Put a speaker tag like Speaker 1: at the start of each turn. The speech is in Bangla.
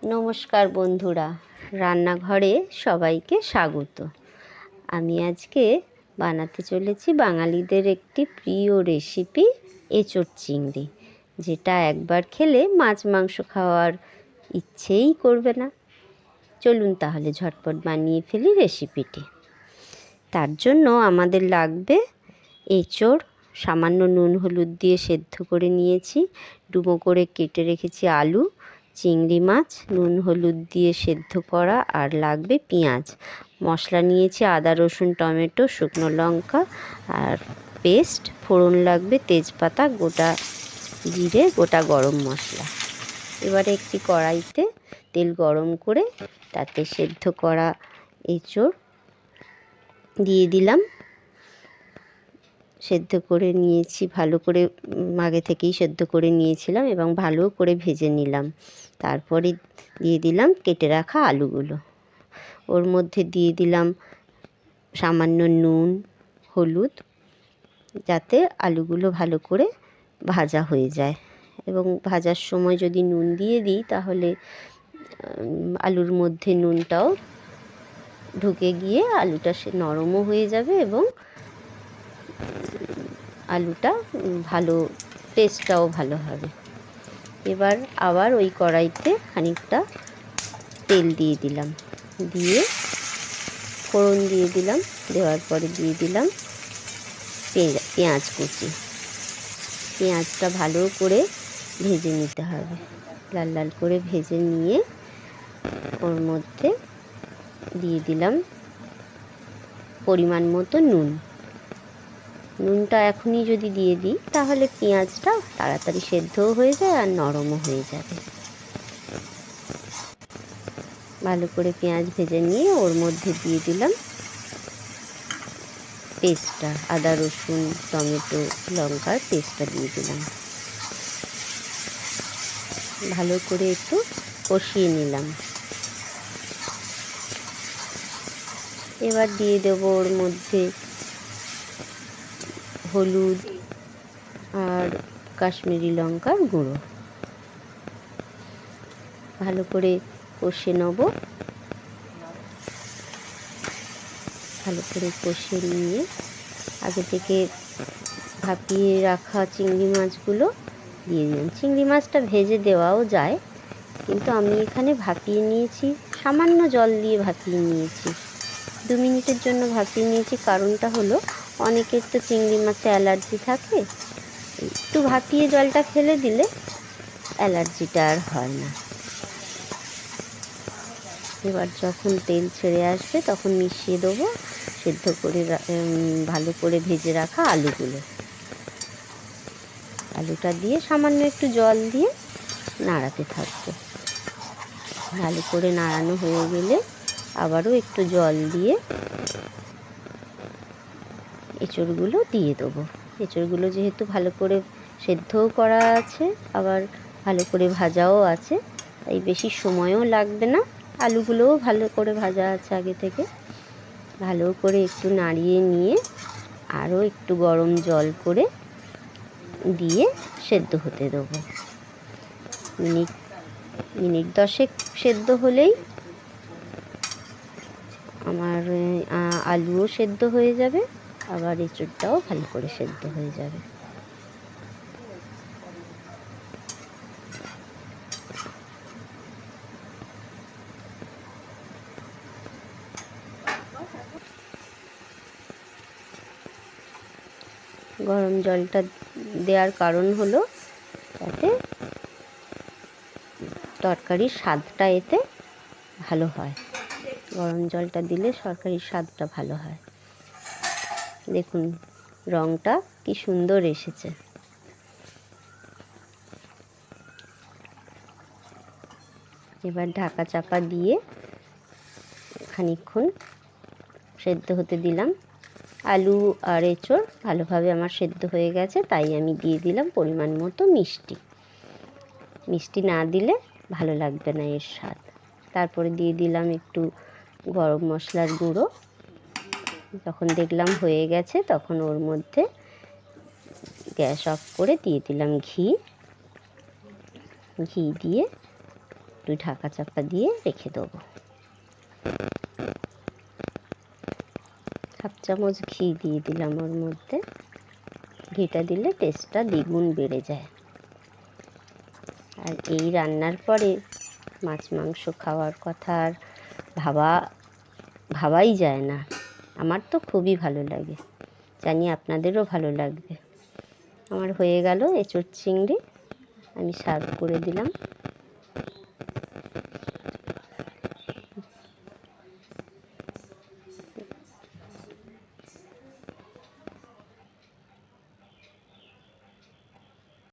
Speaker 1: নমস্কার বন্ধুরা, রান্নাঘরে সবাইকে স্বাগত। আমি আজকে বানাতে চলেছি বাঙালিদের একটি প্রিয় রেসিপি, এঁচোড় চিংড়ি, যেটা একবার খেলে মাছ মাংস খাওয়ার ইচ্ছেই করবে না। চলুন তাহলে ঝটপট বানিয়ে ফেলি রেসিপিটি। তার জন্য আমাদের লাগবে এঁচোড়, সামান্য নুন হলুদ দিয়ে সেদ্ধ করে নিয়েছি, ডুমো করে কেটে রেখেছি আলু, চিংড়ি মাছ নুন হলুদ দিয়ে সেদ্ধ করা, আর লাগবে পেঁয়াজ। মশলা নিয়েছি আদা রসুন টমেটো শুকনো লঙ্কা আর পেস্ট। ফোড়ন লাগবে তেজপাতা, গোটা জিরে, গোটা গরম মশলা। এবারে একটি কড়াইতে তেল গরম করে তাতে সেদ্ধ করা এঁচোড় দিয়ে দিলাম। সেদ্ধ করে নিয়েছি, ভালো করে আগে থেকেই সেদ্ধ করে নিয়েছিলাম এবং ভালো করে ভেজে নিলাম। তারপরে দিয়ে দিলাম কেটে রাখা আলুগুলো। ওর মধ্যে দিয়ে দিলাম সামান্য নুন হলুদ, যাতে আলুগুলো ভালো করে ভাজা হয়ে যায়। এবং ভাজার সময় যদি নুন দিয়ে দিই তাহলে আলুর মধ্যে নুনটাও ঢুকে গিয়ে আলুটা সে নরমও হয়ে যাবে এবং আলুটা ভালো, টেস্টটাও ভালো হবে। এবার আবার ওই কড়াইতে খানিকটা তেল দিয়ে দিলাম, দিয়ে ফোড়ন দিয়ে দিলাম। দেওয়ার পরে দিয়ে দিলাম পেঁয়াজ কুচি। পেঁয়াজটা ভালো করে ভেজে নিতে হবে, লাল লাল করে ভেজে নিয়ে ওর মধ্যে দিয়ে দিলাম পরিমাণ মতো নুন। নুনটা এখনই যদি দিয়ে দিই তাহলে পেঁয়াজটা তাড়াতাড়ি সেদ্ধও হয়ে যায় আর নরমও হয়ে যাবে। ভালো করে পেঁয়াজ ভেজে নিয়ে ওর মধ্যে দিয়ে দিলাম পেস্টটা, আদা রসুন টমেটো লঙ্কার পেস্টটা দিয়ে দিলাম। ভালো করে একটু কষিয়ে নিলাম। এবার দিয়ে দেবো ওর মধ্যে হলুদ আর কাশ্মীরি লঙ্কার গুঁড়ো। ভালো করে কষে নেব। ভালো করে কষে নিয়ে আগে থেকে ভাপিয়ে রাখা চিংড়ি মাছগুলো দিয়ে দিলাম। চিংড়ি মাছটা ভেজে দেওয়াও যায়, কিন্তু আমি এখানে ভাপিয়ে নিয়েছি, সামান্য জল দিয়ে ভাপিয়ে নিয়েছি। 2 মিনিটের জন্য ভাপিয়ে নিয়েছি। কারণটা হলো অনেকের তো চিংড়ি মাছে অ্যালার্জি থাকে, একটু ভাপিয়ে জলটা ফেলে দিলে অ্যালার্জিটা আর হয় না। এবার যখন তেল ছেড়ে আসবে তখন মিশিয়ে দেবো সেদ্ধ করে ভালো করে ভেজে রাখা আলুগুলো। আলুটা দিয়ে সামান্য একটু জল দিয়ে নাড়াতে থাকবো। ভালো করে নাড়ানো হয়ে গেলে আবারও একটু জল দিয়ে এঁচোড়গুলো দিয়ে দেবো। এঁচোড়গুলো যেহেতু ভালো করে সেদ্ধও করা আছে আবার ভালো করে ভাজাও আছে, তাই বেশি সময়ও লাগবে না। আলুগুলোও ভালো করে ভাজা আছে আগে থেকে। ভালো করে একটু নাড়িয়ে নিয়ে আরও একটু গরম জল করে দিয়ে সেদ্ধ হতে দেবো। মিনিট 10 সেদ্ধ হলেই আমার আলুও সেদ্ধ হয়ে যাবে, আবার এঁচোড়টাও ভালো করে সেদ্ধ হয়ে যাবে। গরম জলটা দেওয়ার কারণ হলো যাতে তরকারির স্বাদটা এতে ভালো হয়। গরম জলটা দিলে তরকারির স্বাদটা ভালো হয়। দেখুন রঙটা কি সুন্দর এসেছে। এবার ঢাকা চাপা দিয়ে খানিকক্ষণ সেদ্ধ হতে দিলাম। আলু আর এঁচোড় ভালোভাবে আমার সেদ্ধ হয়ে গেছে, তাই আমি দিয়ে দিলাম পরিমাণ মতো মিষ্টি। মিষ্টি না দিলে ভালো লাগবে না এর স্বাদ। তারপরে দিয়ে দিলাম একটু গরম মশলার গুঁড়ো। যখন দেখলাম হয়ে গেছে তখন ওর মধ্যে গ্যাস অফ করে দিয়ে দিলাম ঘি দিয়ে একটু ঢাকা চাপা দিয়ে রেখে দেবো। হাফ চামচ ঘি দিয়ে দিলাম ওর মধ্যে। ঘিটা দিলে টেস্টটা দ্বিগুণ বেড়ে যায়। আর এই রান্নার পরে মাছ মাংস খাওয়ার কথা আর ভাবাই যায় না। আমার তো খুবই ভালো লাগে, জানি আপনাদেরও ভালো লাগবে। আমার হয়ে গেল এঁচোড় চিংড়ি, আমি সার্ভ করে দিলাম।